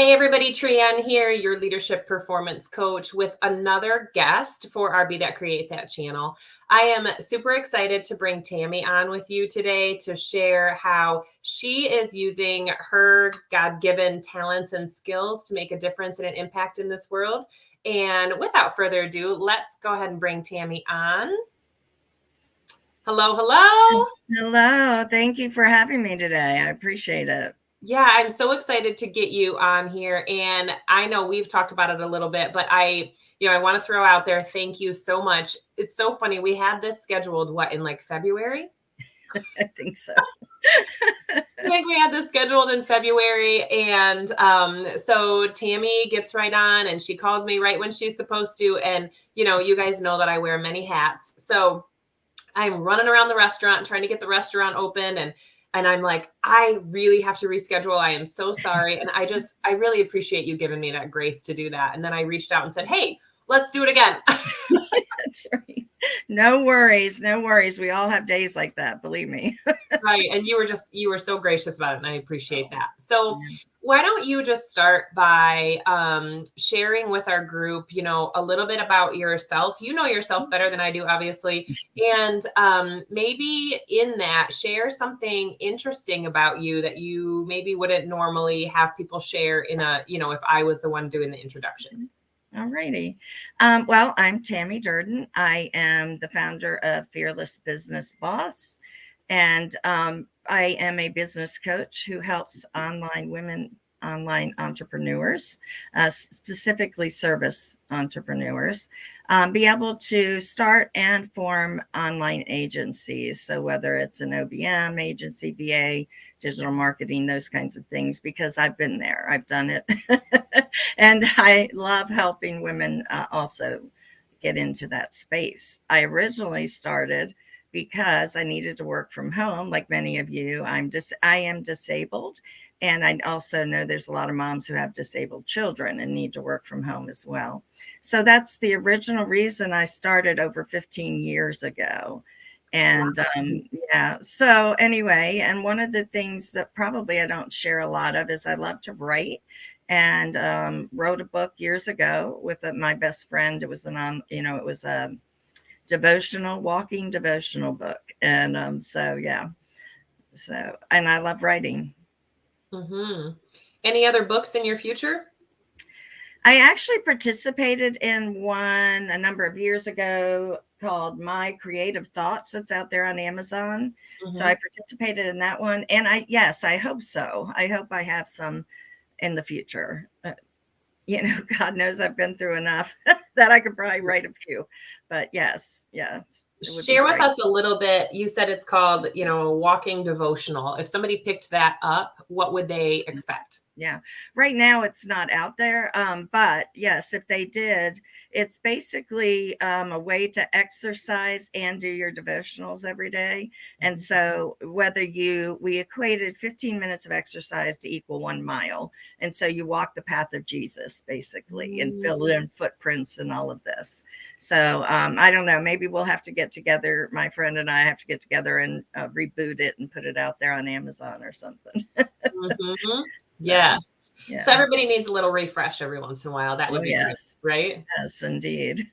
Hey everybody, Trienne here, your leadership performance coach with another guest for our Be That Create That channel. I am super excited to bring Tammy on with you today to share how she is using her God-given talents and skills to make a difference and an impact in this world. And without further ado, let's go ahead and bring Tammy on. Hello, hello. Hello. Thank you for having me today. I appreciate it. Yeah, I'm so excited to get you on here. And I know we've talked about it a little bit, but I want to throw out there, thank you so much. It's so funny. We had this scheduled, in like February? I think so. I think we had this scheduled in February. And so Tammy gets right on and she calls me right when she's supposed to. And, you guys know that I wear many hats. So I'm running around the restaurant trying to get the restaurant open, and I'm like, I really have to reschedule. I am so sorry. And I really appreciate you giving me that grace to do that. And then I reached out and said, hey, let's do it again. That's right. No worries. No worries. We all have days like that. Believe me. Right. And you were so gracious about it. And I appreciate that. So why don't you just start by sharing with our group, a little bit about yourself. You know yourself better than I do, obviously. And maybe in that, share something interesting about you that you maybe wouldn't normally have people share in if I was the one doing the introduction. All righty. Well, I'm Tammy Durden. I am the founder of Fearless Business Boss, and I am a business coach who helps online entrepreneurs, specifically service entrepreneurs, be able to start and form online agencies. So whether it's an OBM agency, VA, digital marketing, those kinds of things, because I've been there, I've done it. And I love helping women also get into that space. I originally started because I needed to work from home, like many of you. I am disabled, and I also know there's a lot of moms who have disabled children and need to work from home as well. So that's the original reason I started over 15 years ago. And yeah, so anyway, and one of the things that probably I don't share a lot of is I love to write, and wrote a book years ago with my best friend. It was it was a walking devotional book. And so, yeah. So, and I love writing. Mm-hmm. Any other books in your future? I actually participated in one a number of years ago called My Creative Thoughts, that's out there on Amazon. So I participated in that one. And yes, I hope so. I hope I have some in the future. God knows I've been through enough that I could probably write a few. But yes. Share with us a little bit. You said it's called, walking devotional. If somebody picked that up, what would they expect? Yeah. Right now it's not out there. But yes, if they did, it's basically a way to exercise and do your devotionals every day. And so we equated 15 minutes of exercise to equal 1 mile. And so you walk the path of Jesus, basically, and fill in footprints and all of this. So I don't know, maybe we'll have to get together. My friend and I have to get together and reboot it and put it out there on Amazon or something. Yes. Yeah. So everybody needs a little refresh every once in a while. That would be great, right? Yes, indeed.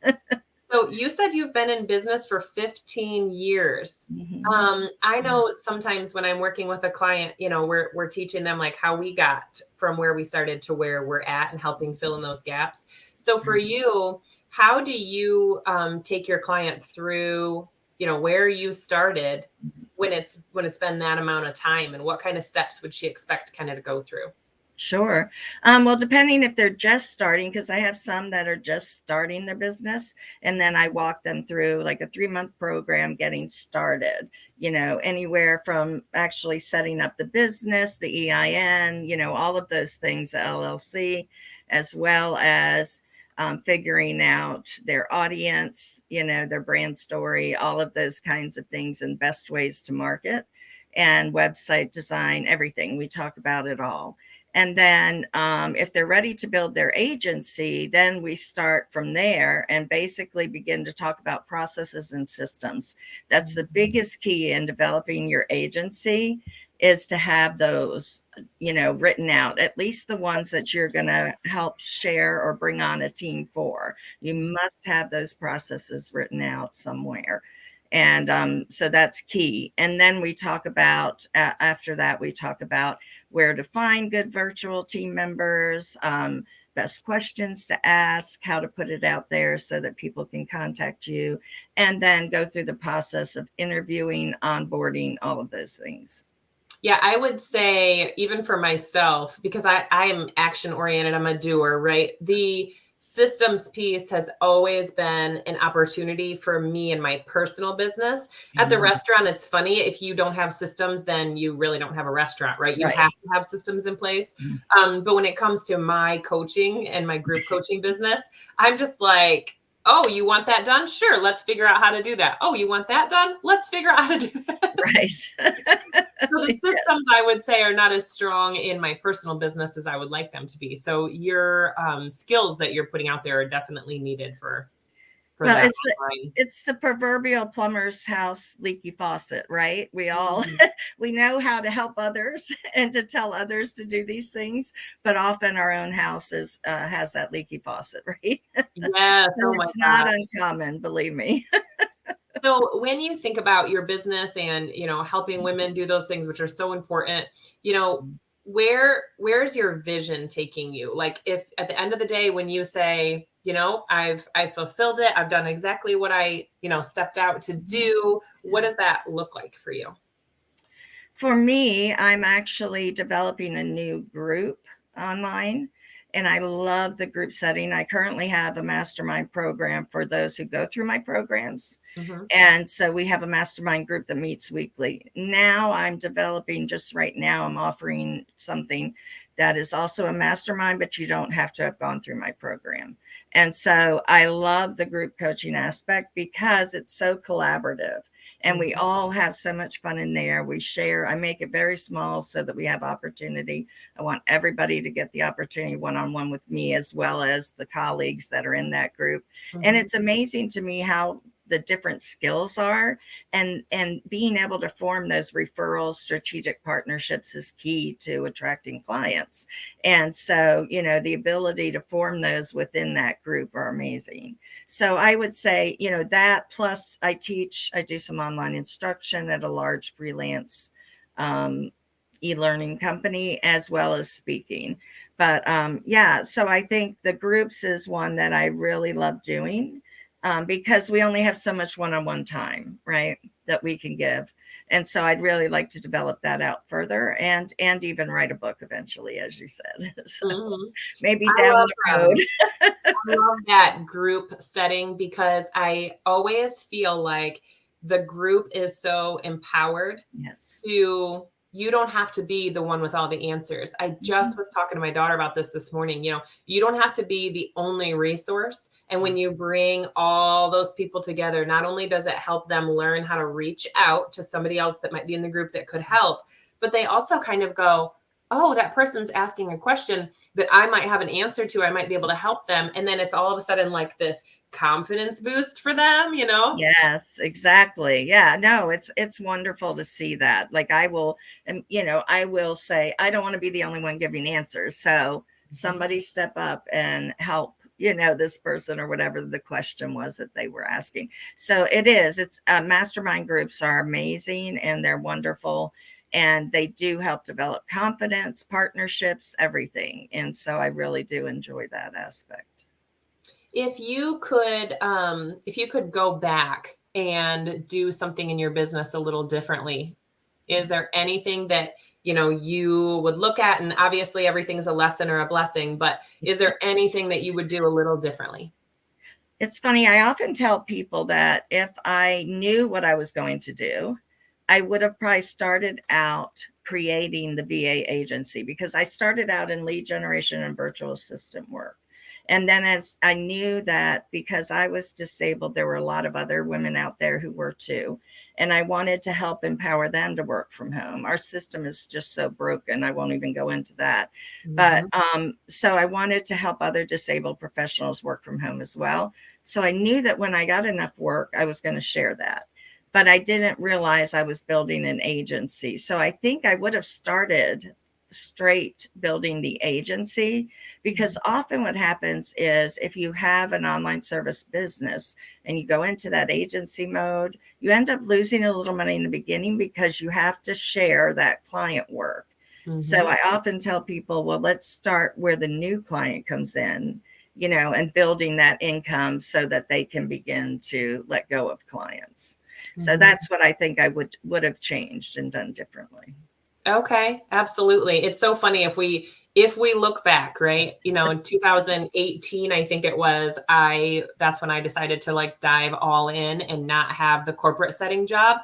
So you said you've been in business for 15 years. I know sometimes when I'm working with a client, we're teaching them like how we got from where we started to where we're at and helping fill in those gaps. So for you, how do you take your client through, where you started when it's been that amount of time, and what kind of steps would she expect kind of to go through? Sure. Well, depending if they're just starting, because I have some that are just starting their business, and then I walk them through like a 3-month program getting started, anywhere from actually setting up the business, the EIN, all of those things, the LLC, as well as figuring out their audience, their brand story, all of those kinds of things, and best ways to market and website design, everything. We talk about it all. And then if they're ready to build their agency, then we start from there and basically begin to talk about processes and systems. That's the biggest key in developing your agency. is to have those, written out, at least the ones that you're going to help share or bring on a team for. You must have those processes written out somewhere. And so that's key. And then we talk about, after that, we talk about where to find good virtual team members, best questions to ask, how to put it out there so that people can contact you, and then go through the process of interviewing, onboarding, all of those things. Yeah, I would say even for myself, because I am action oriented, I'm a doer, right? The systems piece has always been an opportunity for me in my personal business. At the restaurant, it's funny, if you don't have systems, then you really don't have a restaurant, right? You Right. have to have systems in place. But when it comes to my coaching and my group coaching business, I'm just like, oh, you want that done? Sure, let's figure out how to do that. Oh, you want that done? Let's figure out how to do that. Right. So the systems, I would say, are not as strong in my personal business as I would like them to be. So your skills that you're putting out there are definitely needed for Well, that it's the online. it's the proverbial plumber's house leaky faucet, right? We all we know how to help others and to tell others to do these things, but often our own house has that leaky faucet, right? Yes. Oh And my it's not God. uncommon, believe me. So when you think about your business and, helping women do those things, which are so important, where's your vision taking you? Like, if at the end of the day, when you say, I've fulfilled it, I've done exactly what I, stepped out to do, what does that look like for you? For me, I'm actually developing a new group online, and I love the group setting. I currently have a mastermind program for those who go through my programs. Mhm. And so we have a mastermind group that meets weekly. Now I'm developing, just right now, I'm offering something that is also a mastermind, but you don't have to have gone through my program. And so I love the group coaching aspect because it's so collaborative and we Mhm. all have so much fun in there. We share, I make it very small so that we have opportunity. I want everybody to get the opportunity one-on-one with me, as well as the colleagues that are in that group. And Mhm. it's amazing to me how the different skills are, and being able to form those referrals, strategic partnerships is key to attracting clients. And so, the ability to form those within that group are amazing. So I would say, that plus I do some online instruction at a large freelance e-learning company, as well as speaking. But yeah, so I think the groups is one that I really love doing, because we only have so much one-on-one time, right, that we can give. And so I'd really like to develop that out further, and even write a book eventually, as you said. So Mhm. maybe I down love the road. I love that group setting because I always feel like the group is so empowered Yes. to, you don't have to be the one with all the answers. I just Mhm. was talking to my daughter about this morning. You don't have to be the only resource. And when you bring all those people together, not only does it help them learn how to reach out to somebody else that might be in the group that could help, but they also kind of go, oh, that person's asking a question that I might have an answer to. I might be able to help them. And then it's all of a sudden like this confidence boost for them. Yes, exactly. Yeah, no, it's wonderful to see that. Like I will, and I will say I don't want to be the only one giving answers. So Mhm. somebody step up and help, this person or whatever the question was that they were asking. So it's mastermind groups are amazing and they're wonderful, and they do help develop confidence, partnerships, everything. And so I really do enjoy that aspect. If you could go back and do something in your business a little differently, is there anything that, you would look at, and obviously everything's a lesson or a blessing, but is there anything that you would do a little differently? It's funny, I often tell people that if I knew what I was going to do, I would have probably started out creating the VA agency, because I started out in lead generation and virtual assistant work. And then, as I knew that because I was disabled, there were a lot of other women out there who were too. And I wanted to help empower them to work from home. Our system is just so broken. I won't even go into that. But Mhm. so I wanted to help other disabled professionals work from home as well. So I knew that when I got enough work, I was going to share that. but I didn't realize I was building an agency. So I think I would have started straight building the agency, because often what happens is if you have an online service business and you go into that agency mode, you end up losing a little money in the beginning because you have to share that client work. So I often tell people, well, let's start where the new client comes in, and building that income so that they can begin to let go of clients. So that's what I think I would have changed and done differently. Okay, absolutely. It's so funny if we look back, right? In 2018, I think it was, that's when I decided to like dive all in and not have the corporate setting job.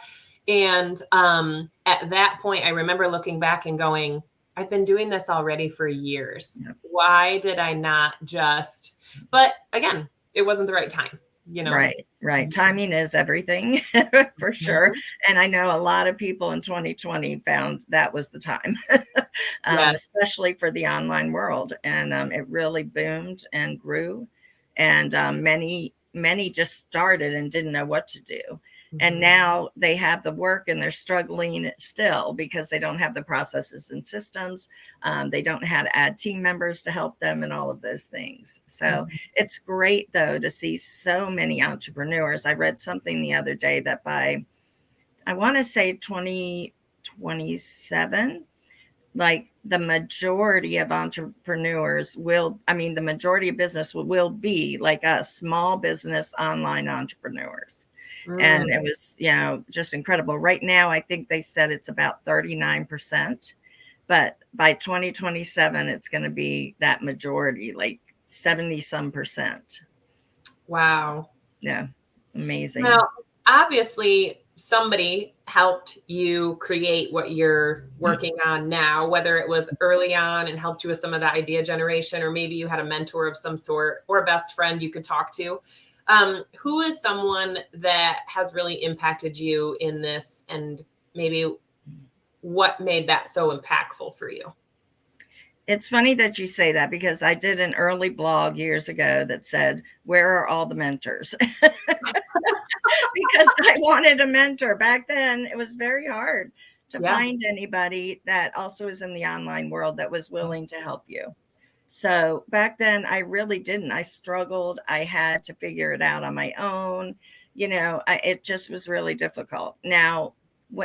And at that point, I remember looking back and going, I've been doing this already for years. Yep. Why did I not just, but again, it wasn't the right time. Right. Timing is everything for sure. And I know a lot of people in 2020 found that was the time, Yes. especially for the online world. And it really boomed and grew. And many just started and didn't know what to do. And now they have the work and they're struggling still because they don't have the processes and systems. They don't know how to add team members to help them and all of those things. So it's great, though, to see so many entrepreneurs. I read something the other day that by, I want to say 2027, like the majority of entrepreneurs the majority of business will be like us, small business online entrepreneurs. And it was, just incredible. Right now, I think they said it's about 39%, but by 2027, it's going to be that majority, like 70 some percent. Wow. Yeah. Amazing. Now, obviously, somebody helped you create what you're working on now, whether it was early on and helped you with some of the idea generation, or maybe you had a mentor of some sort or a best friend you could talk to. Who is someone that has really impacted you in this, and maybe what made that so impactful for you? It's funny that you say that, because I did an early blog years ago that said, "Where are all the mentors?" Because I wanted a mentor. Back then, it was very hard to Yeah. find anybody that also was in the online world that was willing to help you. So back then, I really didn't. I struggled. I had to figure it out on my own. It just was really difficult. Now,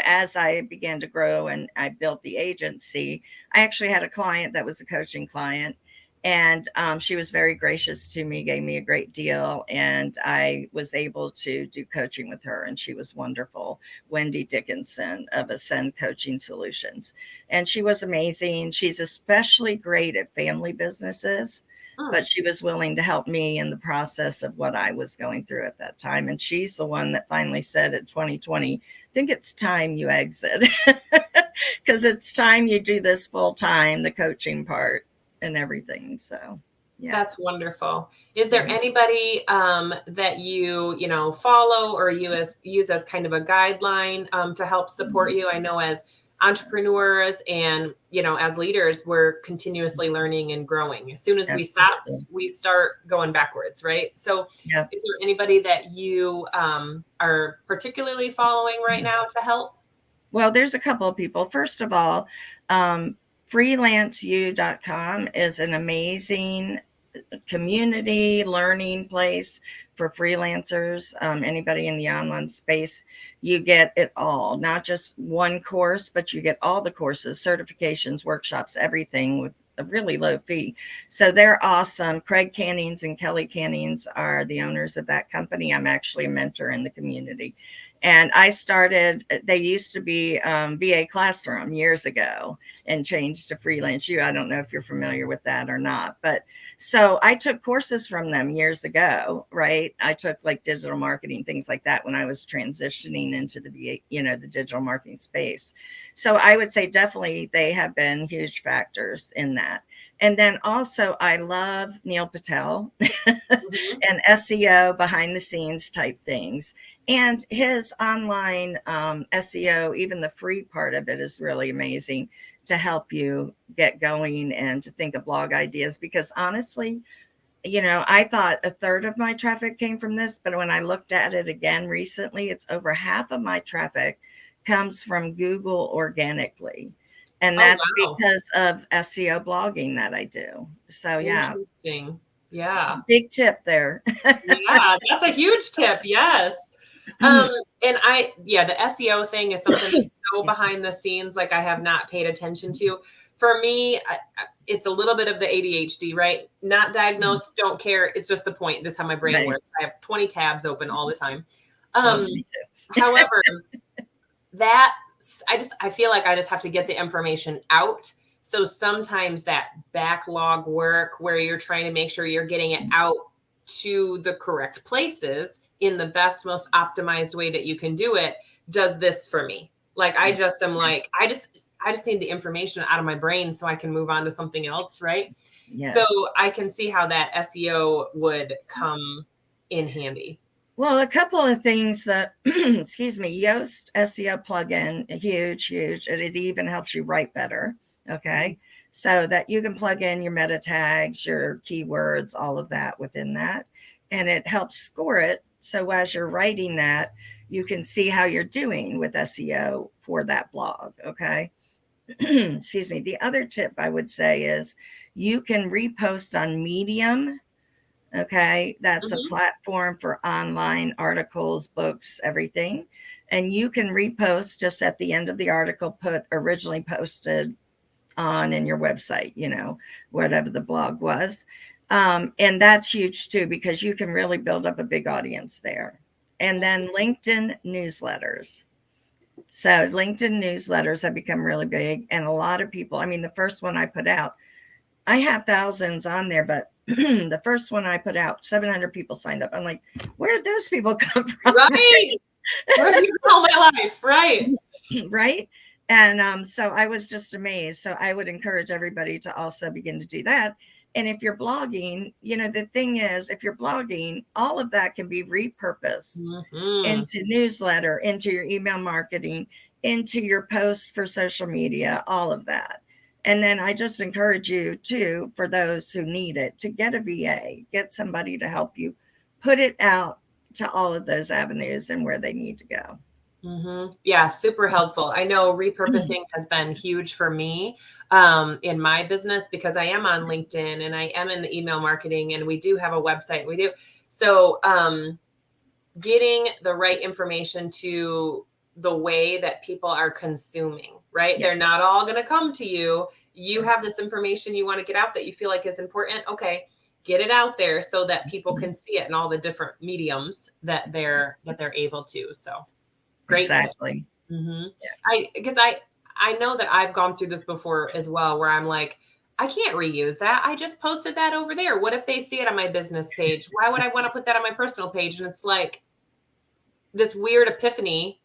as I began to grow and I built the agency, I actually had a client that was a coaching client. And she was very gracious to me, gave me a great deal, and I was able to do coaching with her. And she was wonderful. Wendy Dickinson of Ascend Coaching Solutions. And she was amazing. She's especially great at family businesses, but she was willing to help me in the process of what I was going through at that time. And she's the one that finally said in 2020, I think it's time you exit, because it's time you do this full time, the coaching part and everything. So yeah. That's wonderful. Is there anybody that you follow or use as kind of a guideline to help support you? I know as entrepreneurs and as leaders, we're continuously learning and growing. As soon as we stop, we start going backwards, right? So is there anybody that you are particularly following right now to help? Well, there's a couple of people. First of all, freelanceu.com is an amazing community learning place for freelancers. Anybody in the online space, you get it all, not just one course, but you get all the courses, certifications, workshops, everything with a really low fee. So they're awesome. Craig Cannings and Kelly Cannings are the owners of that company. I'm actually a mentor in the community. And they used to be VA Classroom years ago and changed to Freelance U. I don't know if you're familiar with that or not, but so I took courses from them years ago, right? I took like digital marketing, things like that when I was transitioning into the VA, the digital marketing space. So I would say definitely they have been huge factors in that. And then also I love Neil Patel and SEO behind the scenes type things. And his online SEO, even the free part of it, is really amazing to help you get going and to think of blog ideas. Because honestly, I thought a third of my traffic came from this, but when I looked at it again recently, it's over half of my traffic comes from Google organically. And Oh, that's wow. because of SEO blogging that I do. So yeah, Interesting. Yeah. big tip there. Yeah, that's a huge tip. Yes. And the SEO thing is something that's so behind the scenes, like I have not paid attention to. For me, it's a little bit of the ADHD, right? Not diagnosed, don't care. It's just the point. This is how my brain Right. works. I have 20 tabs open all the time. Oh, me too. However, that I feel like I just have to get the information out. So sometimes that backlog work where you're trying to make sure you're getting it out to the correct places in the best, most optimized way that you can do it does this for me. Like I just am like, I just need the information out of my brain so I can move on to something else, right? Yes. So I can see how that SEO would come in handy. Well, a couple of things that, excuse me, Yoast SEO plugin, huge, huge. It even helps you write better. Okay. So that you can plug in your meta tags, your keywords, all of that within that. And it helps score it. So as you're writing that, you can see how you're doing with SEO for that blog. Okay. Excuse me. The other tip I would say is you can repost on Medium. Okay, that's a platform for online articles, books, everything. And you can repost just at the end of the article, put originally posted on in your website, whatever the blog was. And that's huge too, because you can really build up a big audience there. And then LinkedIn newsletters. So LinkedIn newsletters have become really big. And a lot of people, I mean, the first one I put out, I have thousands on there, but the first one I put out, 700 people signed up. I'm like, where did those people come from? Right. Where have you been all my life? Right. Right. And so I was just amazed. So I would encourage everybody to also begin to do that. And if you're blogging, the thing is, if you're blogging, all of that can be repurposed into newsletter, into your email marketing, into your posts for social media, all of that. And then I just encourage you to, for those who need it, to get a VA, get somebody to help you put it out to all of those avenues and where they need to go. Yeah, super helpful. I know repurposing has been huge for me in my business because I am on LinkedIn and I am in the email marketing and we do have a website. We do. So getting the right information to the way that people are consuming, right? Yeah. They're not all going to come to you. You have this information you want to get out that you feel like is important. Okay, get it out there so that people can see it in all the different mediums that they're able to. So great tip. Exactly. Because I know that I've gone through this before as well, where I'm like, I can't reuse that. I just posted that over there. What if they see it on my business page? Why would I want to put that on my personal page? And it's like this weird epiphany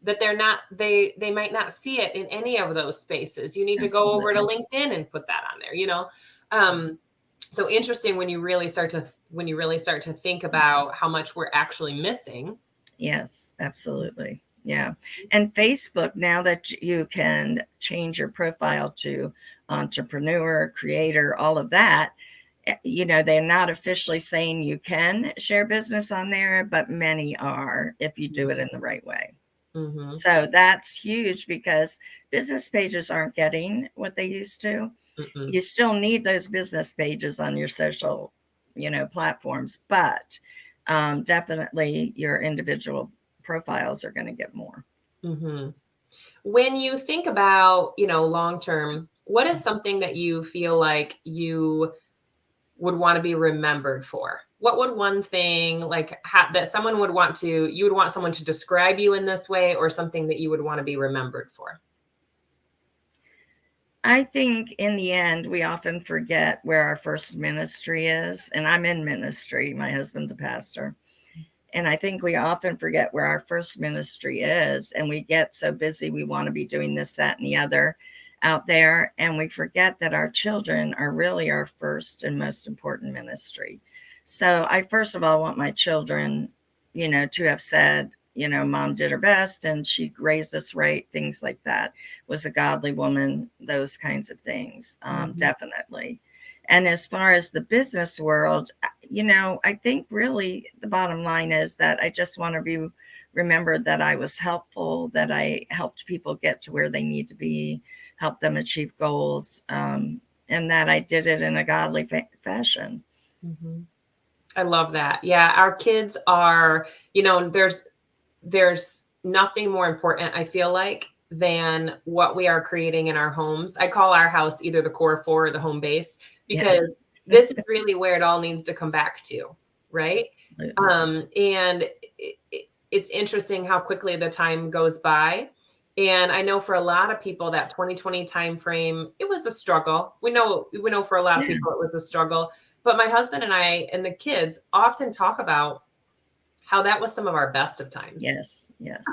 that they might not see it in any of those spaces. You need to go over to LinkedIn and put that on there, so interesting when you really start to think about how much we're actually missing. Yes, absolutely. Yeah. And Facebook, now that you can change your profile to entrepreneur, creator, all of that, they're not officially saying you can share business on there, but many are if you do it in the right way. So that's huge because business pages aren't getting what they used to. You still need those business pages on your social, platforms, but definitely your individual profiles are going to get more. When you think about, long term, what is something that you feel like you would want to be remembered for? What would one thing that someone would want you would want someone to describe you in this way, or something that you would want to be remembered for? I think in the end, we often forget where our first ministry is. And I'm in ministry. My husband's a pastor. And I think we often forget where our first ministry is. And we get so busy, we want to be doing this, that, and the other out there. And we forget that our children are really our first and most important ministry. So I, first of all, want my children, to have said, mom did her best and she raised us right, things like that, was a godly woman, those kinds of things, definitely. And as far as the business world, I think really the bottom line is that I just want to be remembered that I was helpful, that I helped people get to where they need to be, help them achieve goals, and that I did it in a godly fashion. Mm-hmm. I love that. Yeah, our kids are, there's nothing more important, I feel like, than what we are creating in our homes. I call our house either the core four or the home base, because Yes. this is really where it all needs to come back to, right? And it's interesting how quickly the time goes by. And I know for a lot of people that 2020 time frame, it was a struggle. We know for a lot of Yeah. people it was a struggle. But my husband and I and the kids often talk about how that was some of our best of times. Yes. Yes.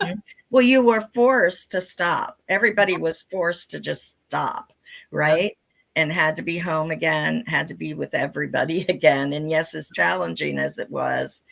Mhm. Well, you were forced to stop. Everybody was forced to just stop, Yeah. right? And had to be home again, had to be with everybody again. And yes, as challenging as it was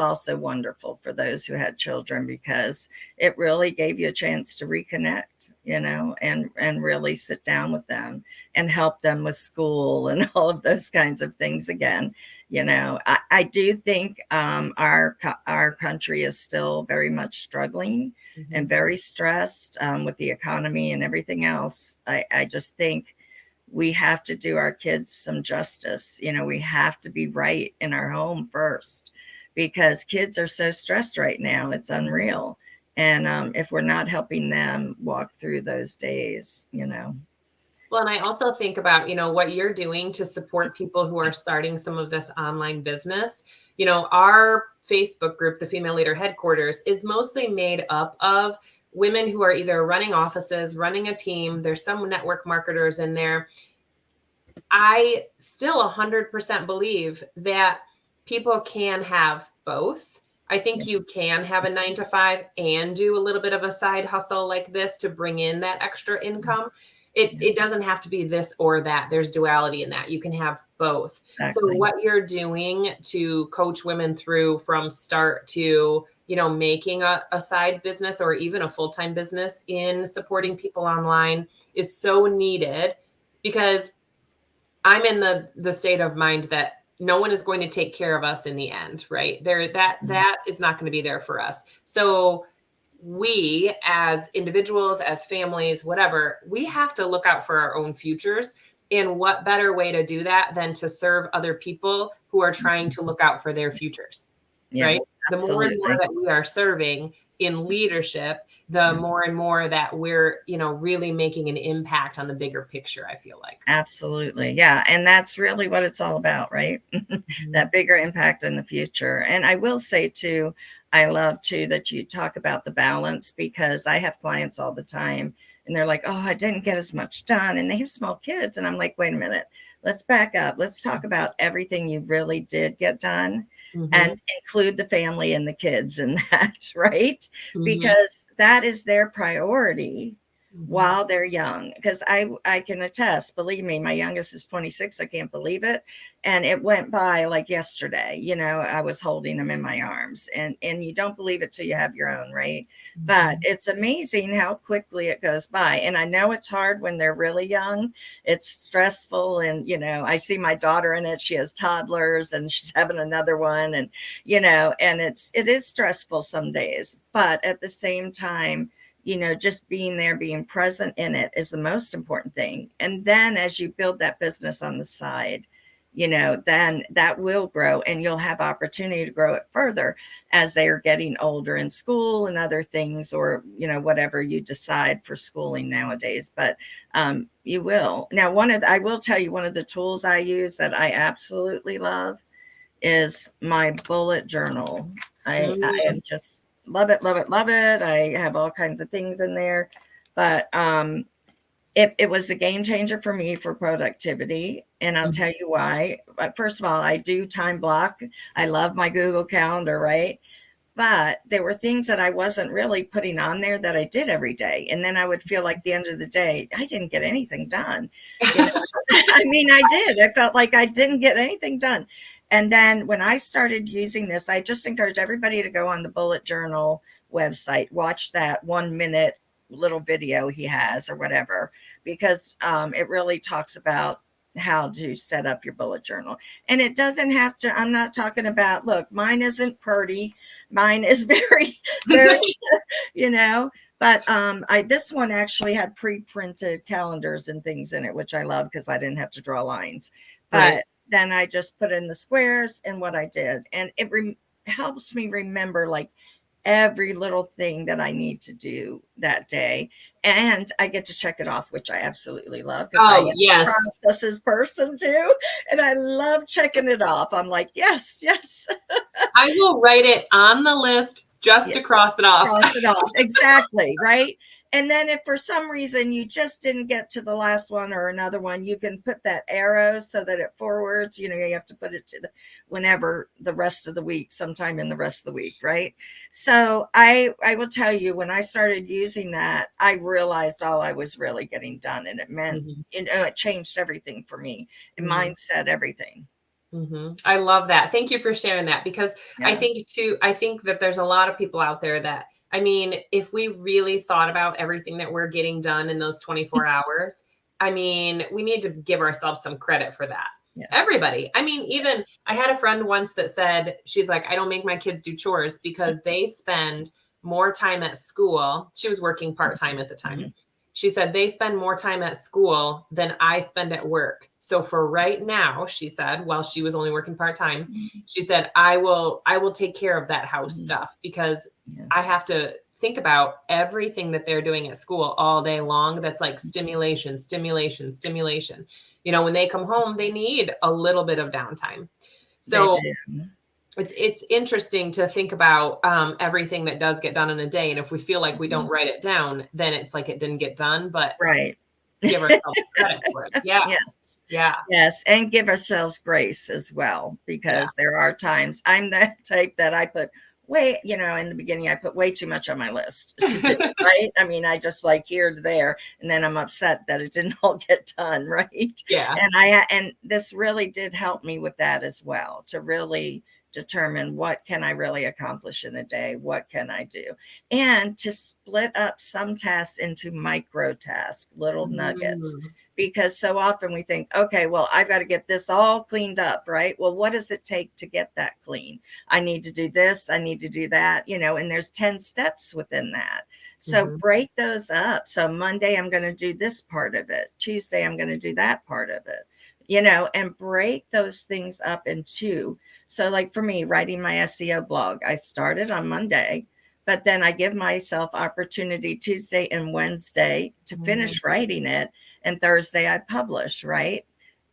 also wonderful for those who had children, because it really gave you a chance to reconnect, and really sit down with them and help them with school and all of those kinds of things again. I do think our country is still very much struggling Mhm. and very stressed with the economy and everything else. I just think we have to do our kids some justice. We have to be right in our home first, because kids are so stressed right now. It's unreal. And if we're not helping them walk through those days. Well, and I also think about, what you're doing to support people who are starting some of this online business. Our Facebook group, the Female Leader Headquarters, is mostly made up of women who are either running offices, running a team. There's some network marketers in there. I still 100% believe that people can have both. I think you Yes. can have a 9 to 5 and do a little bit of a side hustle like this to bring in that extra income. Yeah, It doesn't have to be this or that. There's duality in that. You can have both. So exactly. what you're doing to coach women through from start to, making a side business or even a full-time business in supporting people online is so needed, because I'm in the state of mind that no one is going to take care of us in the end, right? That is not going to be there for us. So we as individuals, as families, whatever, we have to look out for our own futures. And what better way to do that than to serve other people who are trying to look out for their futures, Yeah, right? The more and more absolutely. that we are serving in leadership, the Yeah. more and more that we're, really making an impact on the bigger picture, I feel like. Absolutely. Yeah. And that's really what it's all about, right? Mhm. That bigger impact in the future. And I will say too, I love too that you talk about the balance, because I have clients all the time and they're like, oh, I didn't get as much done. And they have small kids. And I'm like, wait a minute, let's back up. Let's talk about everything you really did get done Mhm. and include the family and the kids in that, right? Mhm. Because that is their priority Mhm. while they're young. Because I can attest, believe me, my youngest is 26. I can't believe it. And it went by like yesterday. I was holding him in my arms, and you don't believe it till you have your own, right? But Mhm. it's amazing how quickly it goes by. And I know it's hard when they're really young. It's stressful. And I see my daughter in it. She has toddlers and she's having another one. And it is stressful some days. But at the same time, just being there, being present in it is the most important thing. And then as you build that business on the side, then that will grow, and you'll have opportunity to grow it further as they are getting older in school and other things, or, whatever you decide for schooling nowadays. But you will. Now, I will tell you, one of the tools I use that I absolutely love is my bullet journal. I Mm. am just love it, love it, love it. I have all kinds of things in there, but it was a game changer for me for productivity. And I'll tell you why. First of all, I do time block. I love my Google Calendar, right? But there were things that I wasn't really putting on there that I did every day. And then I would feel like the end of the day, I didn't get anything done. You know, I mean, I did. I felt like I didn't get anything done. And then when I started using this, I just encourage everybody to go on the Bullet Journal website, watch that 1 minute little video he has or whatever, because it really talks about how to set up your bullet journal. And it doesn't have to, I'm not talking about, look, mine isn't pretty. Mine is very, very, you know, but this one actually had pre-printed calendars and things in it, which I love because I didn't have to draw lines. But Right. then I just put in the squares and what I did. And it helps me remember like every little thing that I need to do that day. And I get to check it off, which I absolutely love because I am Oh, a yes. processes person too. And I love checking it off. I'm like, yes, yes. I will write it on the list just Yeah, to cross it off. cross it off. Exactly. Right. And then if for some reason you just didn't get to the last one or another one, you can put that arrow so that it forwards, you have to put it to whenever the rest of the week, sometime in the rest of the week. Right. So I will tell you, when I started using that, I realized all I was really getting done. And it meant, Mhm. it changed everything for me, and Mhm. mindset, everything. I love that. Thank you for sharing that, because I Yeah. think that there's a lot of people out there that, I mean, if we really thought about everything that we're getting done in those 24 hours, I mean, we need to give ourselves some credit for that. Yes. Everybody. I mean, even Yes. I had a friend once that said, she's like, I don't make my kids do chores because they spend more time at school. She was working part-time at the time. Mhm. She said they spend more time at school than I spend at work. So for right now, she said, while she was only working part-time, she said, I will take care of that house Mhm. stuff because Yeah. I have to think about everything that they're doing at school all day long. That's like stimulation, stimulation, stimulation. When they come home, they need a little bit of downtime. They So do. it's interesting to think about everything that does get done in a day. And if we feel like we don't write it down, then it's like it didn't get done, but Right. give ourselves credit for it. Yeah. Yes. Yeah. Yes, and give ourselves grace as well, Yeah. because there are times I'm that type that I put way, in the beginning, I put way too much on my list to do, right? I mean, I just like here to there, and then I'm upset that it didn't all get done, right? Yeah. And this really did help me with that as well, to really determine what can I really accomplish in a day? What can I do? And to split up some tasks into micro tasks, little nuggets, Mm. because so often we think, okay, well, I've got to get this all cleaned up, right? Well, what does it take to get that clean? I need to do this, I need to do that, and there's 10 steps within that. So Mhm. break those up. So Monday, I'm going to do this part of it. Tuesday, I'm going to do that part of it, and break those things up in two. So, like for me, writing my SEO blog, I started on Monday, but then I give myself opportunity Tuesday and Wednesday to Mhm. finish writing it, and Thursday I publish, right?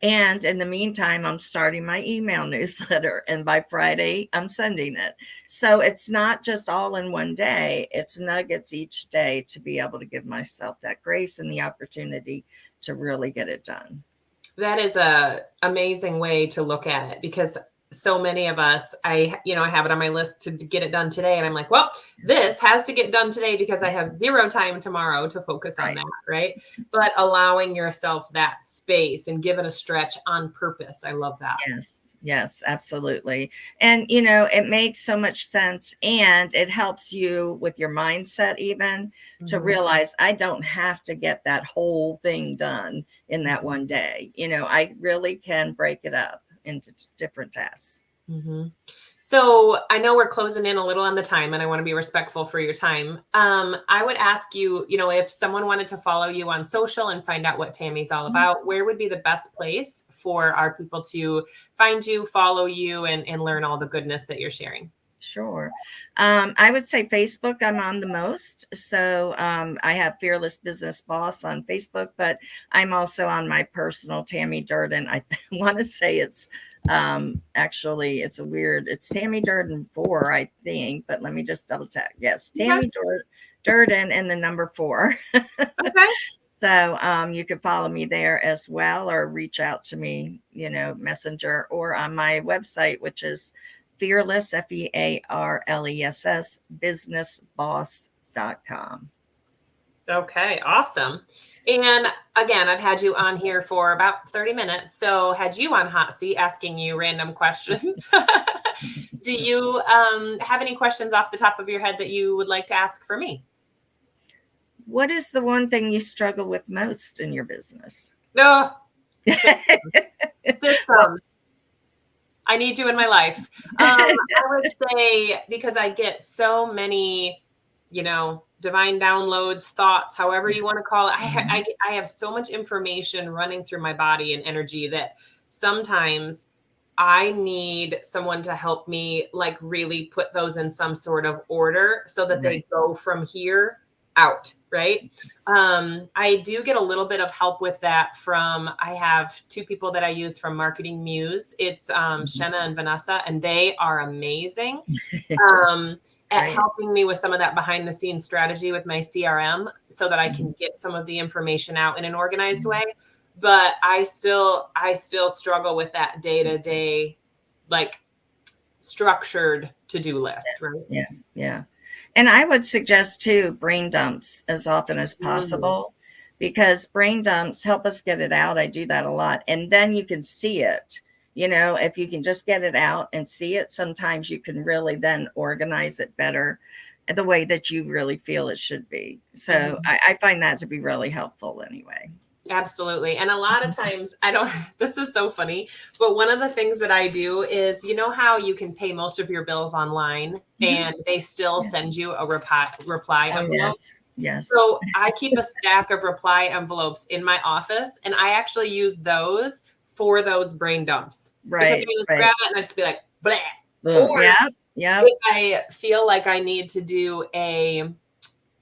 And in the meantime, I'm starting my email newsletter, and by Friday, I'm sending it. So it's not just all in one day, it's nuggets each day to be able to give myself that grace and the opportunity to really get it done. That is a amazing way to look at it, because so many of us, I have it on my list to get it done today. And I'm like, well, this has to get done today because I have zero time tomorrow to focus on Right. that. Right. But allowing yourself that space and give it a stretch on purpose. I love that. Yes, yes, absolutely. And, it makes so much sense, and it helps you with your mindset, even to Mhm. realize I don't have to get that whole thing done in that Mhm. one day. I really can break it up into different tasks. Mhm. So I know we're closing in a little on the time, and I want to be respectful for your time. I would ask you, if someone wanted to follow you on social and find out what Tammy's all about, where would be the best place for our people to find you, follow you, and learn all the goodness that you're sharing? Sure. I would say Facebook, I'm on the most. So I have Fearless Business Boss on Facebook, but I'm also on my personal Tammy Durden. I want to say it's actually it's Tammy Durden 4, I think, but let me just double check. Yes, Okay. Tammy Durden and the number 4. Okay. So you can follow me there as well, or reach out to me, messenger, or on my website, which is fearless, FEARLESS, businessboss.com. Okay. Awesome. And again, I've had you on here for about 30 minutes. So had you on hot seat asking you random questions. Do you have any questions off the top of your head that you would like to ask for me? What is the one thing you struggle with most in your business? No. Well, Systems. I need you in my life. I would say because I get so many, divine downloads, thoughts, however you want to call it. Mhm. I have so much information running through my body and energy that sometimes I need someone to help me like really put those in some sort of order so that Right. they go from here out, right? Yes. I do get a little bit of help with that from, I have two people that I use from Marketing Muse. It's Mhm. Shenna and Vanessa, and they are amazing at Great. helping me with some of that behind the scenes strategy with my CRM so that I Mhm. can get some of the information out in an organized Mhm. way. But I still struggle with that day to day, like structured to do list, right? Yeah, yeah. And I would suggest too brain dumps as often as Mm, possible because brain dumps help us get it out. I do that a lot. And then you can see it. If you can just get it out and see it, sometimes you can really then organize it better the way that you really feel it should be. So mhm. I find that to be really helpful anyway. Absolutely. And a lot of times, I don't, this is so funny, but one of the things that I do is, you know how you can pay most of your bills online Mhm. and they still Yeah. send you a reply Oh, envelope? yes. Yes. So I keep a stack of reply envelopes in my office and I actually use those for those brain dumps because I Right. can just Right. grab it and I just be like, bleh. Boom. Or Yeah. Yeah. if I feel like I need to do a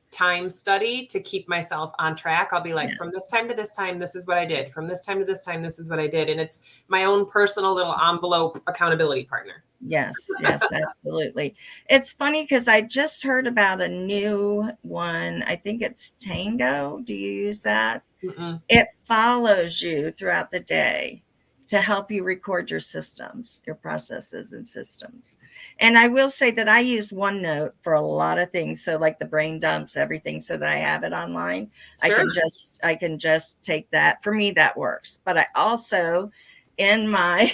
time study to keep myself on track, I'll be like, from Yes. this time to this time, this is what I did. From this time to this time, this is what I did. And it's my own personal little envelope accountability partner. Yes, yes, absolutely. It's funny because I just heard about a new one. I think it's Tango. Do you use that? Mm-mm. It follows you throughout the day to help you record your systems, your processes and systems. And I will say that I use OneNote for a lot of things. So like the brain dumps, everything, so that I have it online. I Sure. can just take that. For me, that works. But I also in my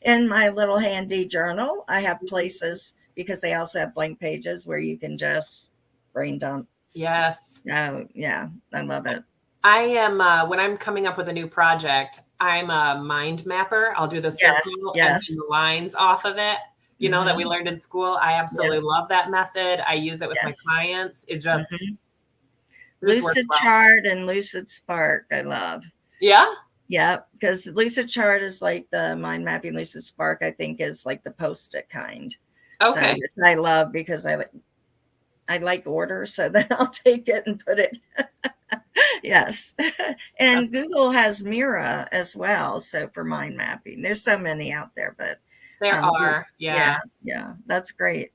in my little handy journal, I have places because they also have blank pages where you can just brain dump. Yes. Oh, yeah, I love it. I am, when I'm coming up with a new project, I'm a mind mapper. I'll do the Yes, circle and then yes. the lines off of it, that we Mhm. learned in school. I Yep, absolutely love that method. I use it with my yes. clients. Mhm. It just works Lucid well. Chart and Lucid Spark, I love. Yeah? Yep, because Lucid Chart is like the mind mapping. Lucid Spark, I think, is like the Post-it kind. So, Okay. which I love because I like order, so then I'll take it and put it. Yes. That's And Google has Mira as well, so for mind mapping. There's so many out there, but there Goo are. yeah, Yeah. yeah, that's great.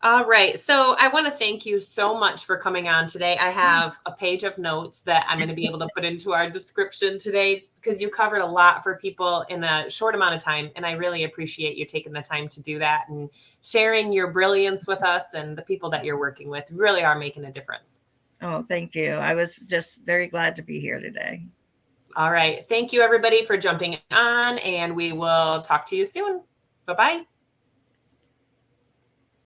All right. So I want to thank you so much for coming on today. I have a page of notes that I'm going to be able to put into our description today because you covered a lot for people in a short amount of time. And I really appreciate you taking the time to do that and sharing your brilliance with us and the people that you're working with really are making a difference. Oh, thank you. I was just very glad to be here today. All right. Thank you, everybody, for jumping on, and we will talk to you soon. Bye bye.